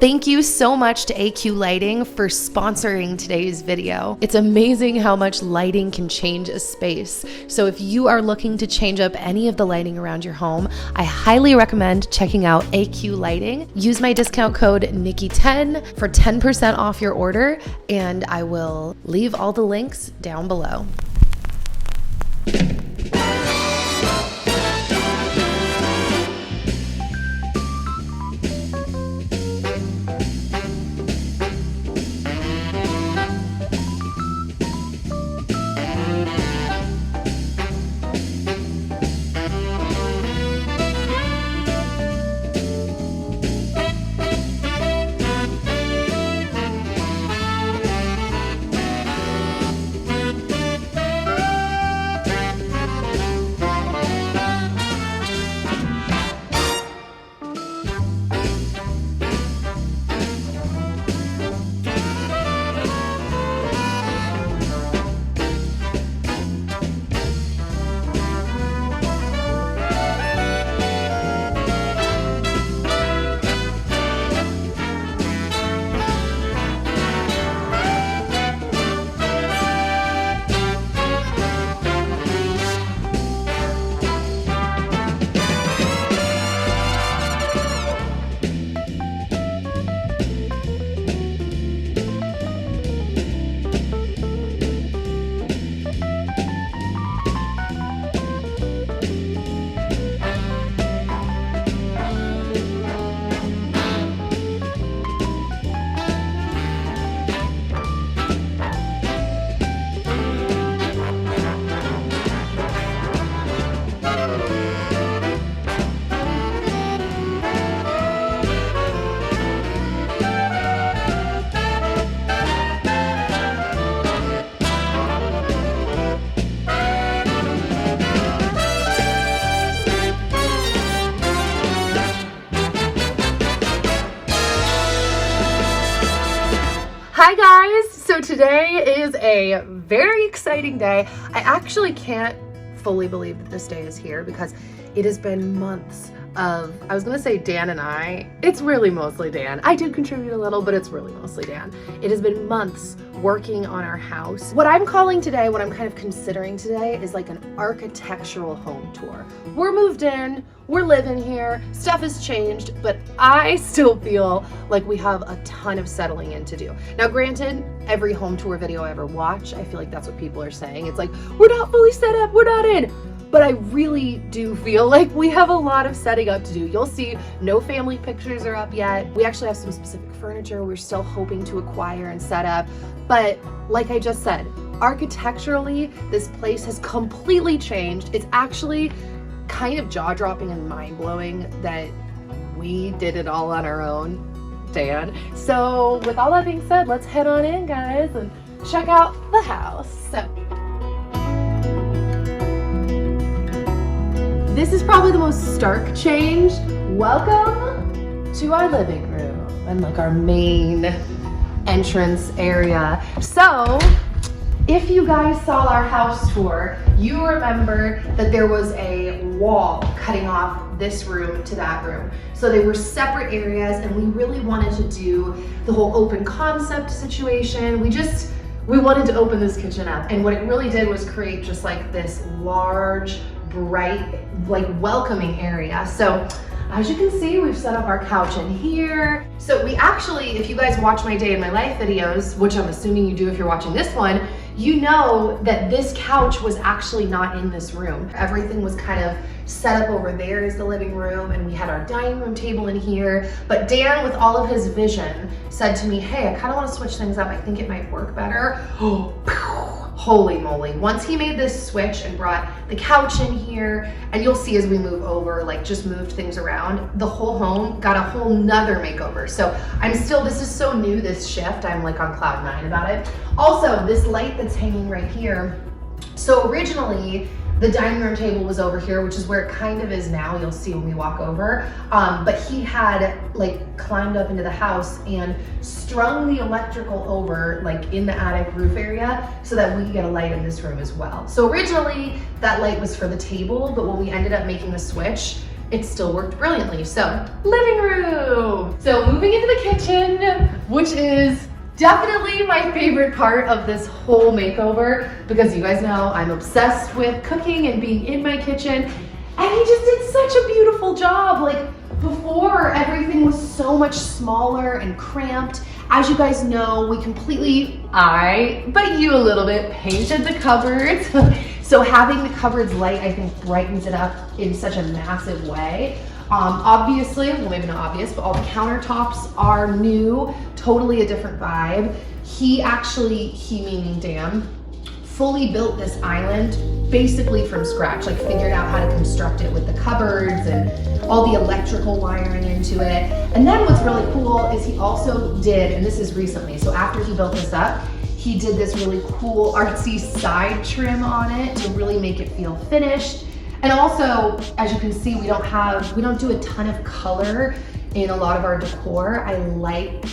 Thank you so much to AQ Lighting for sponsoring today's video. It's amazing how much lighting can change a space. So if you are looking to change up any of the lighting around your home, I highly recommend checking out AQ Lighting. Use my discount code Nikki10 for 10% off your order, and I will leave all the links down below. Hi guys, so today is a very exciting day. I actually can't fully believe that this day is here because it has been months of, I was gonna say Dan and I, it's really mostly Dan. I did contribute a little, but it's really mostly Dan. It has been months working on our house. What I'm calling today, what I'm kind of considering today is like an architectural home tour. We're moved in, we're living here, stuff has changed, but I still feel like we have a ton of settling in to do. Now granted, every home tour video I ever watch, I feel like that's what people are saying. It's like, we're not fully set up, we're not in. But I really do feel like we have a lot of setting up to do. You'll see no family pictures are up yet. We actually have some specific furniture we're still hoping to acquire and set up. But like I just said, architecturally, this place has completely changed. It's actually kind of jaw-dropping and mind-blowing that we did it all on our own, Dan. So with all that being said, let's head on in, guys, and check out the house. So this is probably the most stark change. Welcome to our living room and like our main entrance area. So if you guys saw our house tour, you remember that there was a wall cutting off this room to that room. So they were separate areas and we really wanted to do the whole open concept situation. We wanted to open this kitchen up, and what it really did was create just like this large, bright, like welcoming area. So as you can see, we've set up our couch in here. So we actually, if you guys watch my day in my life videos, which I'm assuming you do if you're watching this one, you know that this couch was actually not in this room. Everything was kind of set up over there as the living room, and we had our dining room table in here. But Dan, with all of his vision, said to me, hey, I kind of want to switch things up. I think it might work better. Holy moly. Once he made this switch and brought the couch in here, and you'll see as we move over, like just moved things around, the whole home got a whole nother makeover. So this is so new, this shift, I'm like on cloud 9 about it. Also, this light that's hanging right here. So originally, the dining room table was over here, which is where it kind of is now. You'll see when we walk over. But he had like climbed up into the house and strung the electrical over like in the attic roof area so that we could get a light in this room as well. So originally that light was for the table, but when we ended up making the switch, it still worked brilliantly. So living room. So moving into the kitchen, which is definitely my favorite part of this whole makeover, because you guys know I'm obsessed with cooking and being in my kitchen. And he just did such a beautiful job. Like before, everything was so much smaller and cramped. As you guys know, we completely, but you a little bit, painted the cupboards. So having the cupboards light, I think, brightens it up in such a massive way. Obviously, well, maybe not obvious, but all the countertops are new, totally a different vibe. He meaning Dan, fully built this island basically from scratch, like figured out how to construct it with the cupboards and all the electrical wiring into it. And then what's really cool is he also did, and this is recently, so after he built this up, he did this really cool artsy side trim on it to really make it feel finished. And also, as you can see, we don't do a ton of color in a lot of our decor. I like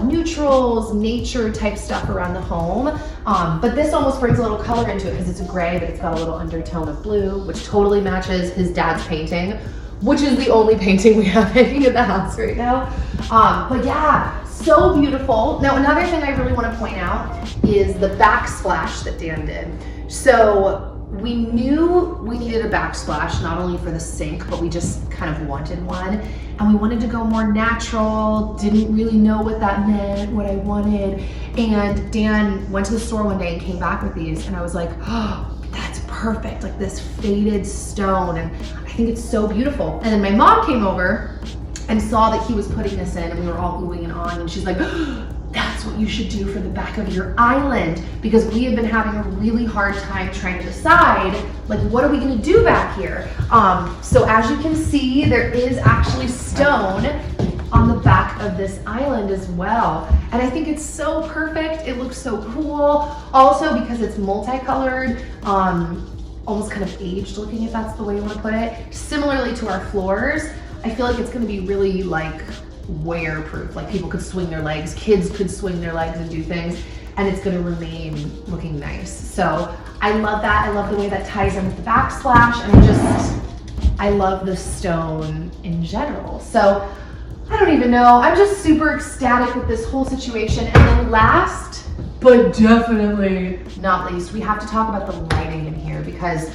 neutrals, nature type stuff around the home. But this almost brings a little color into it because it's a gray, but it's got a little undertone of blue, which totally matches his dad's painting, which is the only painting we have hanging in the house right now. But yeah, so beautiful. Now, another thing I really want to point out is the backsplash that Dan did. So we knew we needed a backsplash, not only for the sink, but we just kind of wanted one. And we wanted to go more natural, didn't really know what that meant, what I wanted. And Dan went to the store one day and came back with these, and I was like, oh, that's perfect, like this faded stone. And I think it's so beautiful. And then my mom came over and saw that he was putting this in, and we were all oohing and awing, and she's like, oh, that's what you should do for the back of your island, because we have been having a really hard time trying to decide, like, what are we gonna do back here? So as you can see, there is actually stone on the back of this island as well. And I think it's so perfect. It looks so cool. Also, because it's multicolored, almost kind of aged looking, if that's the way you wanna put it. Similarly to our floors, I feel like it's gonna be really like wear-proof. Like people could swing their legs, kids could swing their legs and do things, and it's gonna remain looking nice. So I love that. I love the way that ties in with the backsplash, and I love the stone in general. So I don't even know. I'm just super ecstatic with this whole situation. And then last, but definitely not least, we have to talk about the lighting in here, because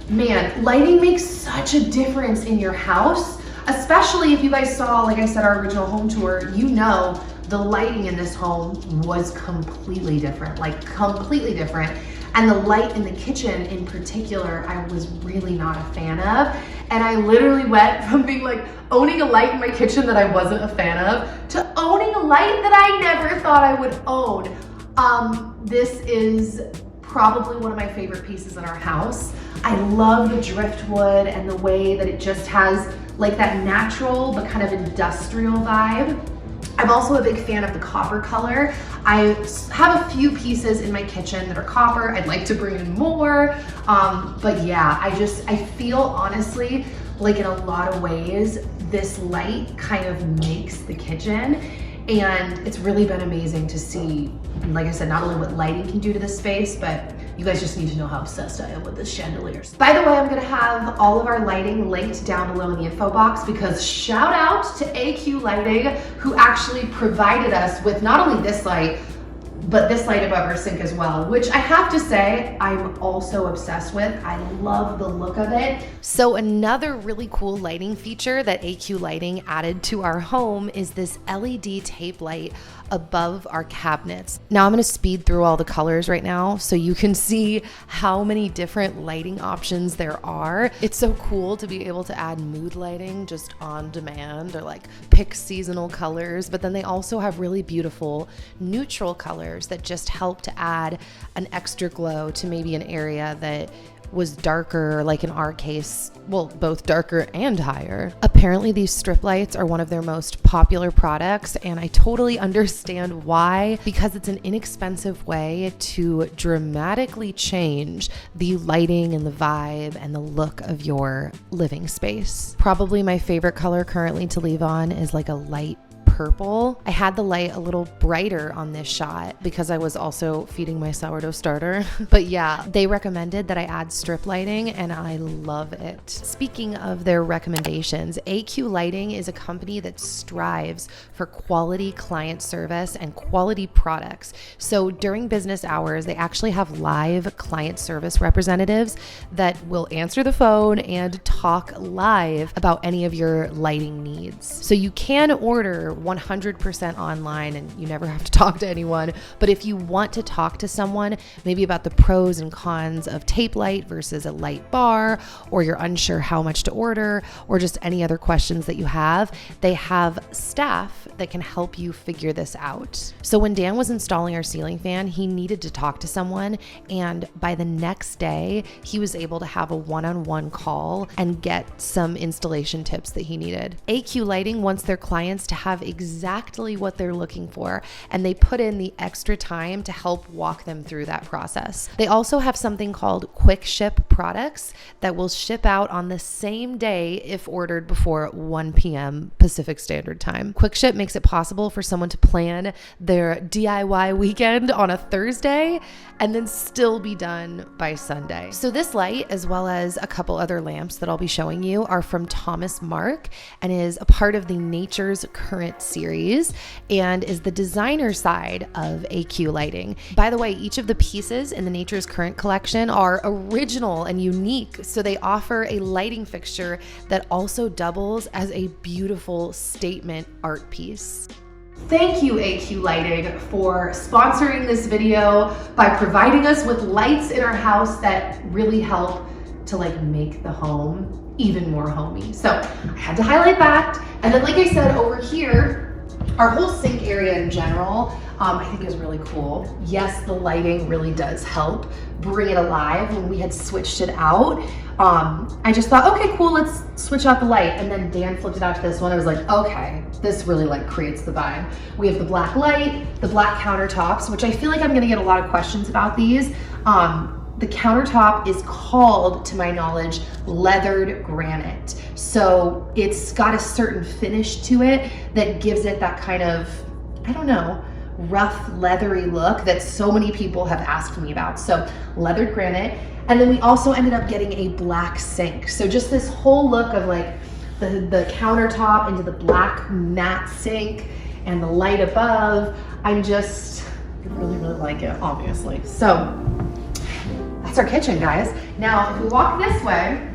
man, lighting makes such a difference in your house. Especially if you guys saw, like I said, our original home tour, you know the lighting in this home was completely different, like completely different. And the light in the kitchen in particular, I was really not a fan of. And I literally went from being like owning a light in my kitchen that I wasn't a fan of to owning a light that I never thought I would own. This is probably one of my favorite pieces in our house. I love the driftwood and the way that it just has like that natural but kind of industrial vibe. I'm also a big fan of the copper color. I have a few pieces in my kitchen that are copper. I'd like to bring in more. But yeah, I feel honestly like in a lot of ways, this light kind of makes the kitchen. And it's really been amazing to see, like I said, not only what lighting can do to this space, but you guys just need to know how obsessed I am with this chandeliers. By the way, I'm gonna have all of our lighting linked down below in the info box, because shout out to AQ Lighting, who actually provided us with not only this light, but this light above our sink as well, which I have to say, I'm also obsessed with. I love the look of it. So another really cool lighting feature that AQ Lighting added to our home is this LED tape light above our cabinets. Now I'm gonna speed through all the colors right now so you can see how many different lighting options there are. It's so cool to be able to add mood lighting just on demand, or like pick seasonal colors, but then they also have really beautiful neutral colors that just help to add an extra glow to maybe an area that was darker, like in our case, well, both darker and higher. Apparently these strip lights are one of their most popular products, and I totally understand why, because it's an inexpensive way to dramatically change the lighting and the vibe and the look of your living space. Probably my favorite color currently to leave on is like a light purple. I had the light a little brighter on this shot because I was also feeding my sourdough starter. But yeah, they recommended that I add strip lighting and I love it. Speaking of their recommendations, AQ Lighting is a company that strives for quality client service and quality products. So during business hours, they actually have live client service representatives that will answer the phone and talk live about any of your lighting needs. So you can order 100% online and you never have to talk to anyone. But if you want to talk to someone, maybe about the pros and cons of tape light versus a light bar, or you're unsure how much to order, or just any other questions that you have, they have staff that can help you figure this out. So when Dan was installing our ceiling fan, he needed to talk to someone, and by the next day, he was able to have a one-on-one call and get some installation tips that he needed. AQ Lighting wants their clients to have exactly what they're looking for, and they put in the extra time to help walk them through that process. They also have something called quick ship products that will ship out on the same day if ordered before 1 p.m. Pacific Standard Time. Quick ship makes it possible for someone to plan their DIY weekend on a Thursday and then still be done by Sunday. So this light, as well as a couple other lamps that I'll be showing you, are from Thomas Mark and is a part of the Nature's Current series and is the designer side of AQ Lighting. By the way, each of the pieces in the Nature's Current collection are original and unique, so they offer a lighting fixture that also doubles as a beautiful statement art piece. Thank you, AQ Lighting, for sponsoring this video by providing us with lights in our house that really help to make the home even more homey. So I had to highlight that. And then, like I said, over here, our whole sink area in general, I think is really cool. Yes, the lighting really does help bring it alive. When we had switched it out, I just thought, okay, cool, let's switch out the light. And then Dan flipped it out to this one. I was like, okay, this really creates the vibe. We have the black light, the black countertops, which I feel like I'm gonna get a lot of questions about these. The countertop is called, to my knowledge, leathered granite. So it's got a certain finish to it that gives it that kind of, I don't know, rough leathery look that so many people have asked me about. So leathered granite. And then we also ended up getting a black sink. So just this whole look of the countertop into the black matte sink and the light above. I really, really like it, obviously. So that's our kitchen, guys. Now, if we walk this way,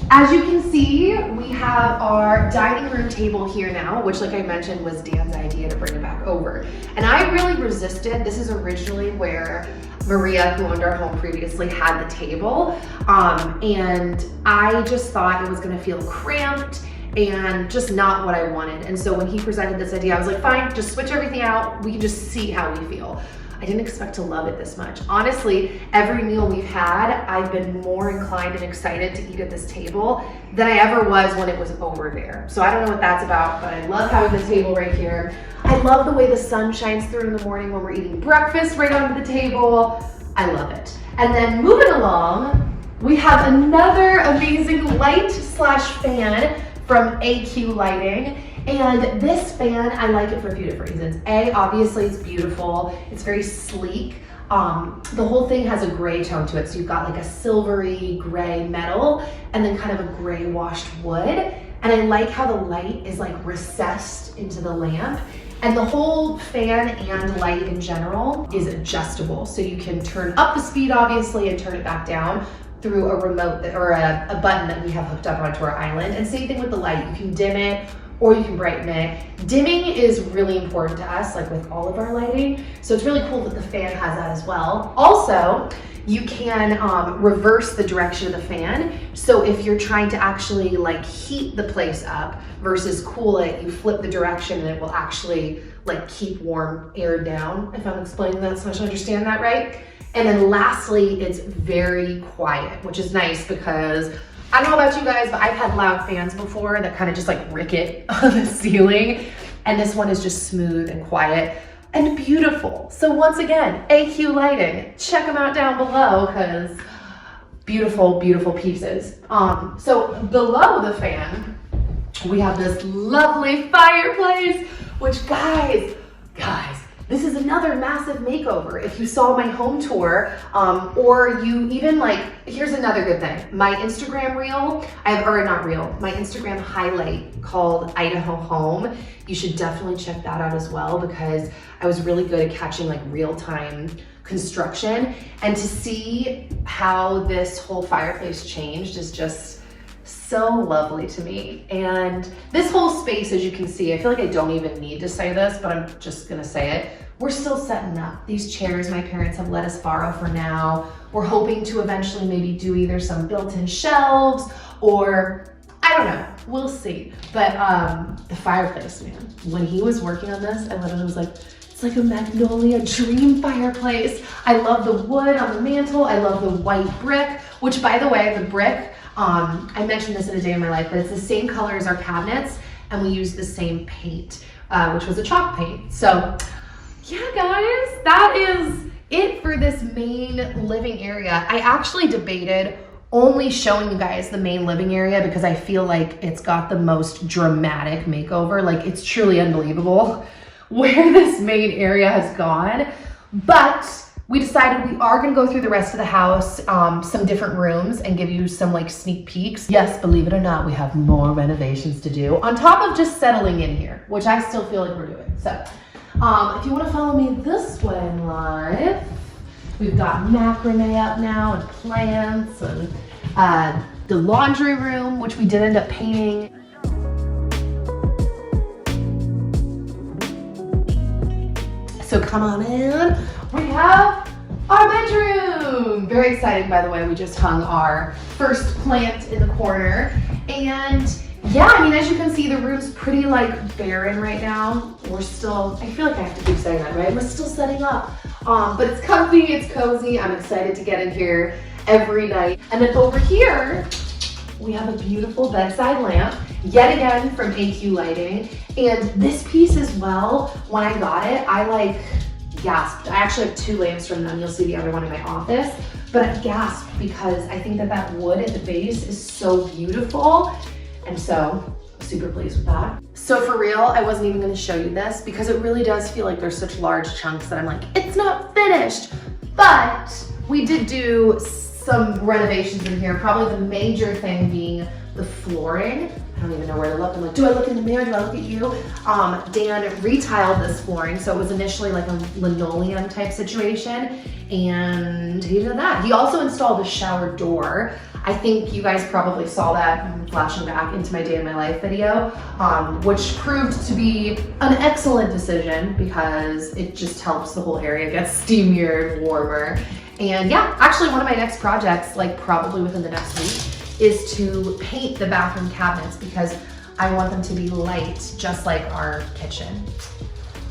as you can see, we have our dining room table here now, which, like I mentioned, was Dan's idea to bring it back over. And I really resisted. This is originally where Maria, who owned our home previously, had the table. And I just thought it was gonna feel cramped and just not what I wanted. And so when he presented this idea, I was like, fine, just switch everything out. We can just see how we feel. I didn't expect to love it this much. Honestly, every meal we've had, I've been more inclined and excited to eat at this table than I ever was when it was over there. So I don't know what that's about, but I love having this table right here. I love the way the sun shines through in the morning when we're eating breakfast right onto the table. I love it. And then moving along, we have another amazing light/fan from AQ Lighting. And this fan, I like it for a few different reasons. A, obviously it's beautiful. It's very sleek. The whole thing has a gray tone to it. So you've got a silvery gray metal and then kind of a gray washed wood. And I like how the light is recessed into the lamp. And the whole fan and light in general is adjustable. So you can turn up the speed, obviously, and turn it back down through a remote or a button that we have hooked up onto our island. And same thing with the light. You can dim it or you can brighten it. Dimming is really important to us, with all of our lighting. So it's really cool that the fan has that as well. Also, you can reverse the direction of the fan. So if you're trying to actually heat the place up versus cool it, you flip the direction and it will actually keep warm air down, if I'm explaining that so much, understand that right? And then lastly, it's very quiet, which is nice because I don't know about you guys, but I've had loud fans before that kind of just ricket on the ceiling. And this one is just smooth and quiet and beautiful. So once again, AQ Lighting, check them out down below because beautiful, beautiful pieces. So below the fan, we have this lovely fireplace which guys, this is another massive makeover. If you saw my home tour, or you even here's another good thing. My Instagram reel, my Instagram highlight called Idaho Home. You should definitely check that out as well because I was really good at catching real-time construction, and to see how this whole fireplace changed is just so lovely to me. And this whole space, as you can see, I feel like I don't even need to say this, but I'm just gonna say it. We're still setting up. These chairs my parents have let us borrow for now. We're hoping to eventually maybe do either some built-in shelves or, I don't know, we'll see. But the fireplace, man, when he was working on this, I literally was like, it's like a Magnolia dream fireplace. I love the wood on the mantle. I love the white brick, which by the way, the brick, I mentioned this in a day in my life, but it's the same color as our cabinets, and we use the same paint, which was a chalk paint. So yeah, guys, that is it for this main living area. I actually debated only showing you guys the main living area because I feel like it's got the most dramatic makeover. It's truly unbelievable where this main area has gone. But we decided we are gonna go through the rest of the house, some different rooms, and give you some sneak peeks. Yes, believe it or not, we have more renovations to do on top of just settling in here, which I still feel like we're doing. So if you wanna follow me this way in life, we've got macrame up now and plants and the laundry room, which we did end up painting. So come on in. We have our bedroom. Very exciting, by the way. We just hung our first plant in the corner. And yeah, I mean, as you can see, the room's pretty barren right now. We're still, I feel like I have to keep saying that, right? We're still setting up. But it's comfy, it's cozy. I'm excited to get in here every night. And then over here, we have a beautiful bedside lamp, yet again from AQ Lighting. And this piece as well, when I got it, I gasped. I actually have 2 lamps from them. You'll see the other one in my office. But I gasped because I think that wood at the base is so beautiful. And so I'm super pleased with that. So for real, I wasn't even gonna show you this because it really does feel like there's such large chunks that I'm like, it's not finished. But we did do some renovations in here. Probably the major thing being the flooring. I don't even know where to look. I'm like, do I look in the mirror? Do I look at you? Dan retiled this flooring. So it was initially a linoleum type situation. And he did that. He also installed a shower door. I think you guys probably saw that flashing back into my day in my life video, which proved to be an excellent decision because it just helps the whole area get steamier and warmer. And yeah, actually one of my next projects, probably within the next week, is to paint the bathroom cabinets because I want them to be light, just like our kitchen.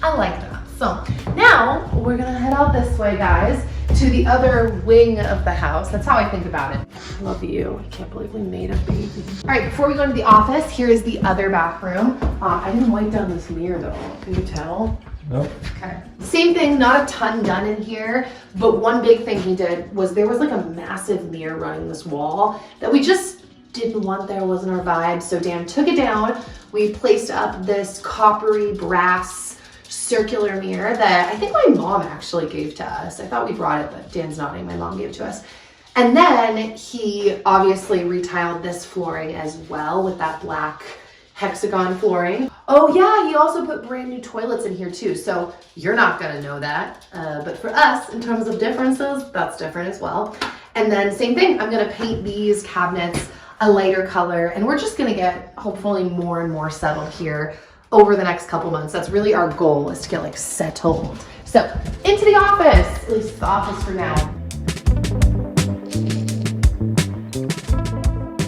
I like that. So now we're gonna head out this way, guys, to the other wing of the house. That's how I think about it. I love you. I can't believe we made a baby. All right, before we go into the office, here is the other bathroom. I didn't wipe down this mirror though. Can you tell? Nope. Okay. Same thing, not a ton done in here, but one big thing he did was there was a massive mirror running this wall that we just didn't want there, wasn't our vibe. So Dan took it down. We placed up this coppery brass circular mirror that I think my mom actually gave to us. I thought we brought it, but Dan's nodding, my mom gave it to us. And then he obviously retiled this flooring as well with that black hexagon flooring. Oh yeah, he also put brand new toilets in here too. So you're not gonna know that, but for us, in terms of differences, that's different as well. And then same thing, I'm gonna paint these cabinets a lighter color, and we're just gonna get hopefully more and more settled here over the next couple months. That's really our goal, is to get settled. So into the office, at least the office for now.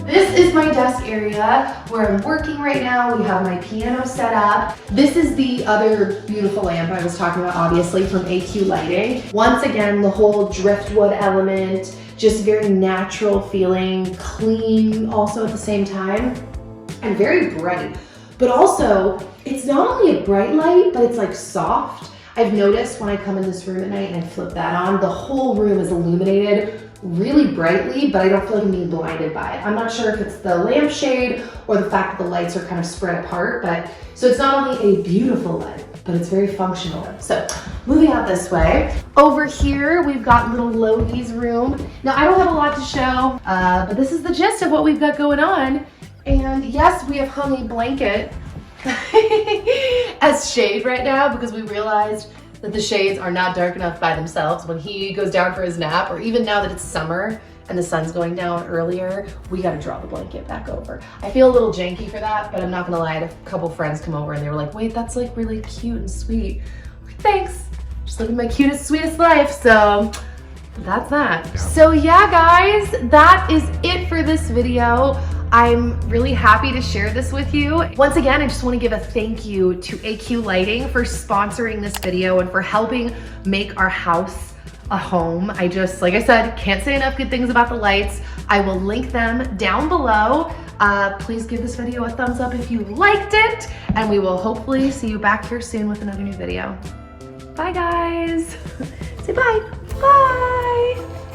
This is my desk area where I'm working right now. We have my piano set up. This is the other beautiful lamp I was talking about, obviously, from AQ Lighting. Once again, the whole driftwood element, just very natural feeling, clean also at the same time, and very bright. But also, it's not only a bright light, but it's soft. I've noticed when I come in this room at night and I flip that on, the whole room is illuminated really brightly, but I don't feel like I'm being blinded by it. I'm not sure if it's the lampshade or the fact that the lights are kind of spread apart, but so it's not only a beautiful light, but it's very functional. So moving out this way, over here we've got little Logi's room. Now I don't have a lot to show, but this is the gist of what we've got going on. And yes, we have hung a blanket as shade right now because we realized that the shades are not dark enough by themselves. When he goes down for his nap, or even now that it's summer and the sun's going down earlier, we gotta draw the blanket back over. I feel a little janky for that, but I'm not gonna lie, I had a couple friends come over and they were like, wait, that's like really cute and sweet. I'm like, thanks, just living my cutest, sweetest life. So that's that. Yeah. So yeah, guys, that is it for this video. I'm really happy to share this with you. Once again, I just want to give a thank you to AQ Lighting for sponsoring this video and for helping make our house a home. I just, like I said, can't say enough good things about the lights. I will link them down below. Please give this video a thumbs up if you liked it, and we will hopefully see you back here soon with another new video. Bye, guys. Say bye. Bye.